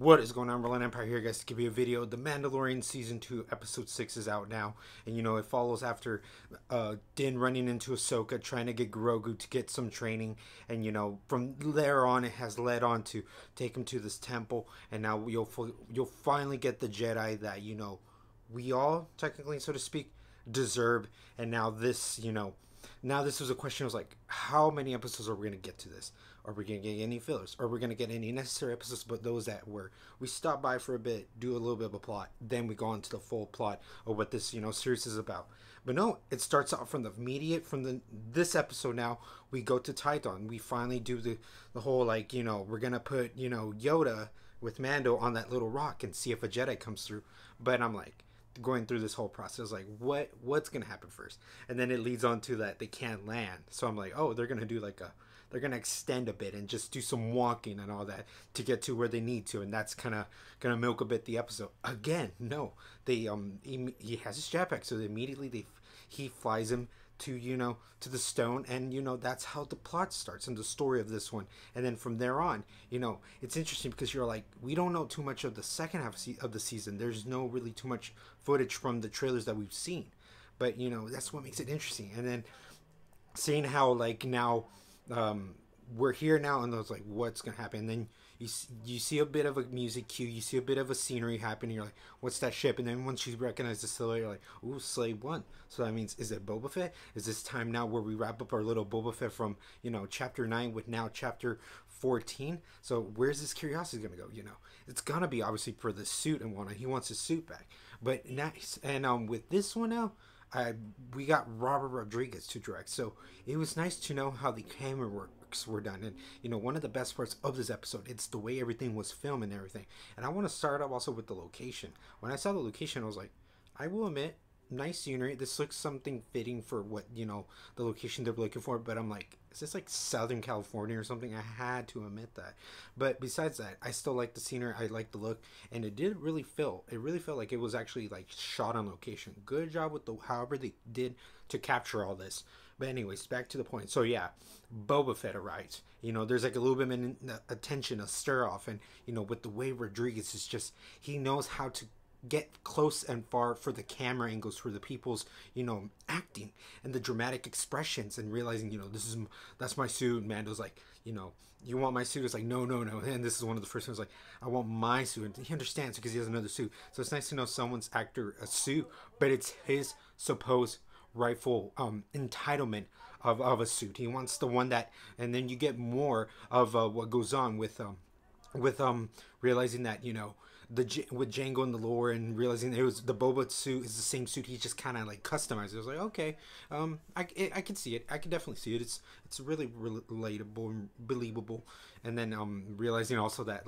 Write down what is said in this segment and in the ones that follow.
What is going on, Berlin Empire here, guys, to give you a video. The Mandalorian Season 2, Episode 6 is out now. And, it follows after Din running into Ahsoka, trying to get Grogu to get some training. And, from there on, it has led on to take him to this temple. And now you'll finally get the Jedi that, we all, technically, so to speak, deserve. And now this, now this was a question. I was like, how many episodes are we going to get to this? Are we going to get any fillers? Are we going to get any necessary episodes, but those that were we stop by for a bit, do a little bit of a plot, then we go on to the full plot of what this series is about? But no, it starts out from this episode. Now we go to Tython. We finally do the whole we're going to put Yoda with Mando on that little rock and see if a Jedi comes through. But I'm like, going through this whole process, like what's gonna happen first, and then it leads on to that they can't land. So I'm like, oh, they're gonna do they're gonna extend a bit and just do some walking and all that to get to where they need to, and that's kind of gonna milk a bit the episode. Again, no, they he has his jetpack, so immediately he flies him to to the stone, and that's how the plot starts and the story of this one. And then from there on, it's interesting because you're like, we don't know too much of the second half of the season. There's no really too much footage from the trailers that we've seen, but that's what makes it interesting. And then seeing how now we're here now, and I was like, what's gonna happen? And then you see a bit of a music cue, you see a bit of a scenery happening. You're like, what's that ship? And then once you recognize the silhouette, you're like, ooh, Slave One. So that means, is it Boba Fett? Is this time now where we wrap up our little Boba Fett from chapter 9 with now chapter 14? So where's this curiosity gonna go? It's gonna be obviously for the suit and whatnot. He wants his suit back. But nice. And with this one now, we got Robert Rodriguez to direct, so it was nice to know how the camera works were done. And one of the best parts of this episode, it's the way everything was filmed and everything. And I want to start off also with the location. When I saw the location, I was like, I will admit, nice scenery. This looks something fitting for what the location they're looking for. But I'm like, is this like Southern California or something? I had to admit that. But besides that, I still like the scenery. I like the look, and it did really feel. It really felt like it was actually like shot on location. Good job with however they did to capture all this. But anyways, back to the point. So yeah, Boba Fett arrives. There's like a little bit of attention, a stir off, and with the way Rodriguez is just, he knows how to get close and far for the camera angles, for the people's acting and the dramatic expressions, and realizing that's my suit. Mando's like, you want my suit? It's like, no. And this is one of the first ones, like, I want my suit. And he understands because he has another suit. So it's nice to know someone's actor a suit, but it's his supposed rightful entitlement of a suit. He wants the one that, and then you get more of what goes on with realizing that with Django and the lore, and realizing it was the Boba suit is the same suit. He just kind of like customized it. I was like, okay, I can see it. I can definitely see it. It's really relatable and believable. And then realizing also that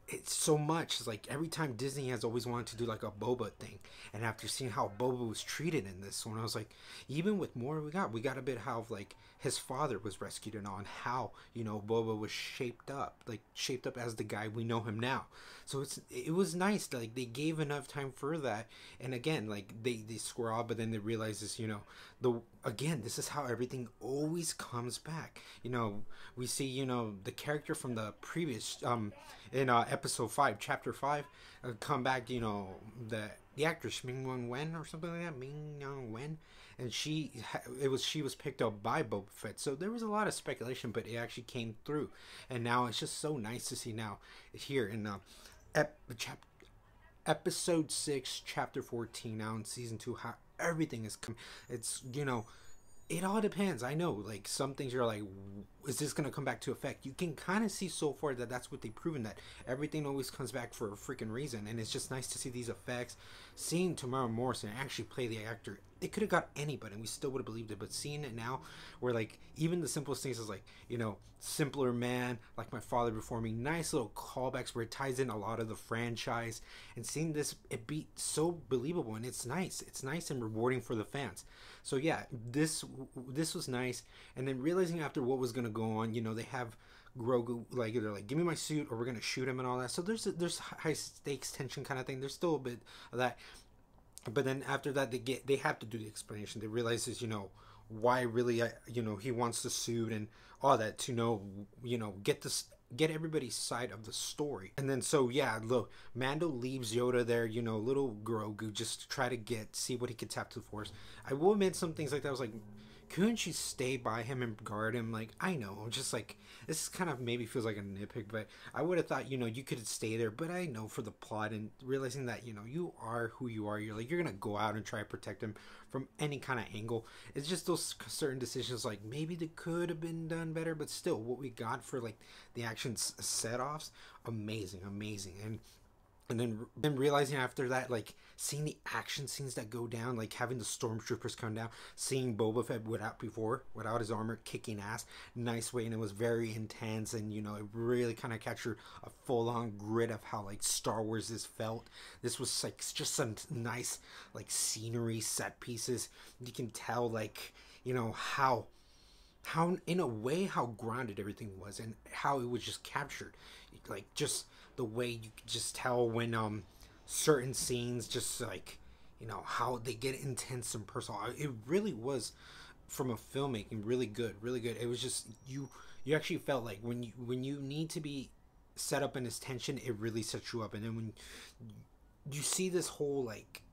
it's so much. It's like every time Disney has always wanted to do like a Boba thing, and after seeing how Boba was treated in this one, I was like, even with more we got a bit how of like his father was rescued and all, and how Boba was shaped up as the guy we know him now. So it was nice, like they gave enough time for that. And again, like they square off, but then they realize this, this is how everything always comes back. We see the character from the previous in episode 5, chapter 5, come back, the actress Ming Wen or something like that, Ming Wen, and she was picked up by Boba Fett. So there was a lot of speculation, but it actually came through. And now it's just so nice to see now here in episode 6, chapter 14, now in season 2, how everything is it's it all depends. I know, like, some things you're like, is this going to come back to effect? You can kind of see so far that that's what they've proven, that everything always comes back for a freaking reason. And it's just nice to see these effects. Seeing Tamara Morrison actually play the actor, it could have got anybody and we still would have believed it. But seeing it now, where like even the simplest things is like, simpler man, like my father before me, nice little callbacks where it ties in a lot of the franchise, and seeing this, it be so believable, and it's nice and rewarding for the fans. So yeah, this was nice. And then realizing after what was going to go on, they have Grogu, like, they're like, give me my suit or we're going to shoot him and all that. So there's high stakes tension kind of thing. There's still a bit of that. But then after that, they have to do the explanation. They realize is, why really, he wants the suit and all that to get this get everybody's side of the story. And then so yeah, look, Mando leaves Yoda there, you know, little Grogu, just to try to see what he could tap to the Force. I will admit some things like that. I was like, couldn't you stay by him and guard him? Like, I know, just like, this kind of maybe feels like a nitpick, but I would have thought, you know, you could stay there. But I know for the plot and realizing that, you know, you are who you are. You're like, you're gonna go out and try to protect him from any kind of angle. It's just those certain decisions, like maybe they could have been done better, but still, what we got for like the action set offs, amazing, amazing. And then realizing after that, like seeing the action scenes that go down, like having the stormtroopers come down, seeing Boba Fett without his armor, kicking ass, nice way, and it was very intense, and you know it really kind of captured a full on grid of how like Star Wars is felt. This was like just some nice like scenery, set pieces. You can tell like, you know, how in a way how grounded everything was and how it was just captured, like just the way you could just tell when certain scenes just like, you know, how they get intense and personal. It really was, from a filmmaking, really good, really good. It was just you actually felt like when you need to be set up in this tension, it really sets you up. And then when you see this whole like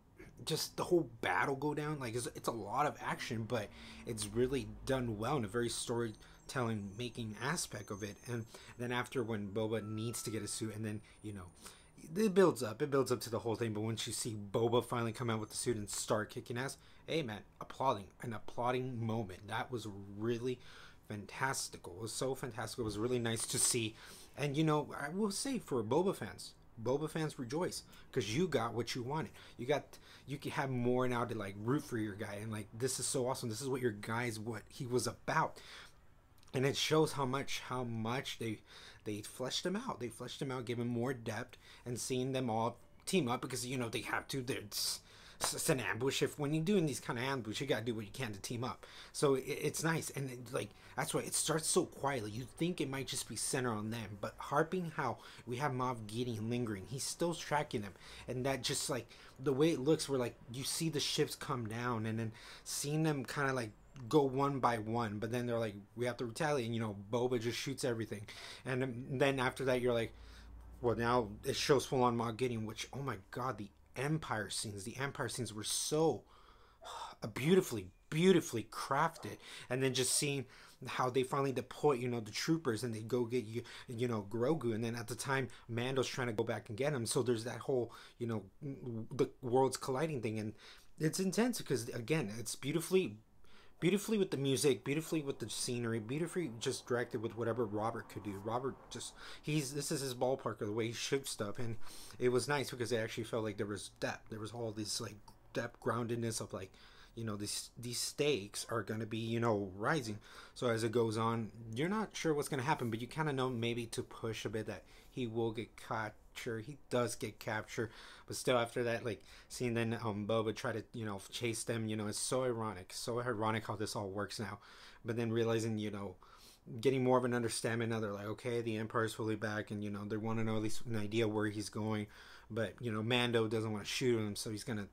just the whole battle go down, like it's a lot of action, but it's really done well in a very storytelling making aspect of it. And then after, when Boba needs to get a suit, and then, you know, it builds up to the whole thing, but once you see Boba finally come out with the suit and start kicking ass, hey man, an applauding moment. That was really fantastical. It was so fantastical. It was really nice to see. And you know, I will say, for Boba fans rejoice, because you got what you wanted. You can have more now to like root for your guy, and like, this is so awesome. This is what your guy's, what he was about. And it shows how much they fleshed him out. They fleshed him out, gave him more depth, and seeing them all team up, because you know they have to. It's an ambush. If when you're doing these kind of ambush, you gotta do what you can to team up. So it's nice, and like that's why it starts so quietly. You think it might just be centered on them, but harping how we have Moff Gideon lingering, he's still tracking them, and that just like the way it looks, where like you see the ships come down, and then seeing them kind of like go one by one, but then they're like, we have to retaliate, and you know, Boba just shoots everything, and then after that you're like, well, now it shows full on Moff Gideon, which, oh my god, the Empire scenes were so beautifully crafted. And then just seeing how they finally deploy, you know, the troopers, and they go get you know, Grogu, and then at the time Mando's trying to go back and get him, so there's that whole, you know, the worlds colliding thing, and it's intense because, again, it's beautifully with the music, beautifully with the scenery, beautifully just directed with whatever Robert could do. Robert just, this is his ballpark of the way he shoots stuff, and it was nice because it actually felt like there was depth. There was all this like depth, groundedness of like, you know, these stakes are going to be, you know, rising. So as it goes on, you're not sure what's going to happen, but you kind of know maybe to push a bit that he will get caught. Sure, he does get captured, but still after that, like seeing then Boba try to, you know, chase them, you know, it's so ironic how this all works now. But then realizing, you know, getting more of an understanding now, they're like, okay, the Empire's fully back, and you know, they want to know at least an idea where he's going. But you know, Mando doesn't want to shoot him, so he's gonna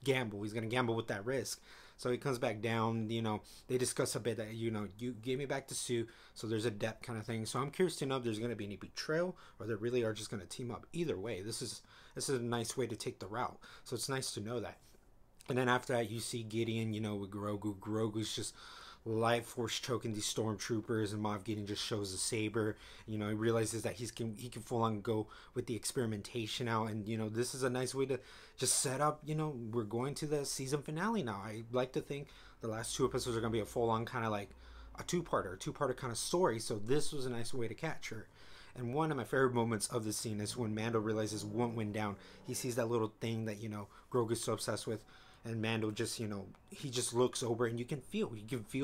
gamble with that risk. So he comes back down, you know, they discuss a bit that, you know, you gave me back the suit, so there's a depth kind of thing. So I'm curious to know if there's going to be any betrayal, or they really are just going to team up. Either way, this is a nice way to take the route. So it's nice to know that. And then after that, you see Gideon, you know, with Grogu. Grogu's just life force choking these stormtroopers, and Moff Gideon just shows the saber. You know, he realizes that he can full on go with the experimentation out, and you know, this is a nice way to just set up. You know, we're going to the season finale now. I like to think the last 2 episodes are going to be a full on kind of like a two-parter kind of story. So this was a nice way to catch her. And one of my favorite moments of the scene is when Mando realizes one went down. He sees that little thing that, you know, Grogu's so obsessed with. And Mando just, you know, he just looks over, and you can feel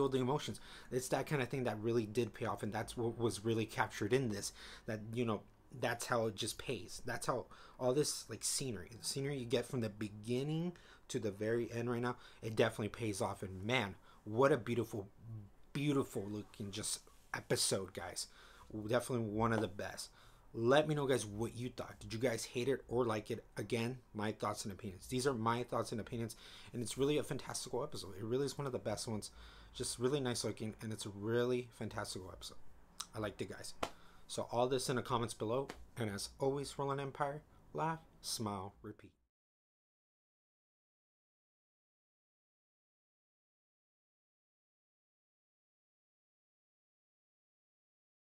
the emotions. It's that kind of thing that really did pay off, and that's what was really captured in this. That, you know, that's how it just pays. That's how all this, like, the scenery you get from the beginning to the very end right now, it definitely pays off. And man, what a beautiful looking just episode, guys. Definitely one of the best. Let me know, guys, what you thought. Did you guys hate it or like it? Again, my thoughts and opinions. These are my thoughts and opinions, and it's really a fantastical episode. It really is one of the best ones. Just really nice looking, and it's a really fantastical episode. I liked it, guys. So all this in the comments below. And as always, Roland Empire, laugh, smile, repeat.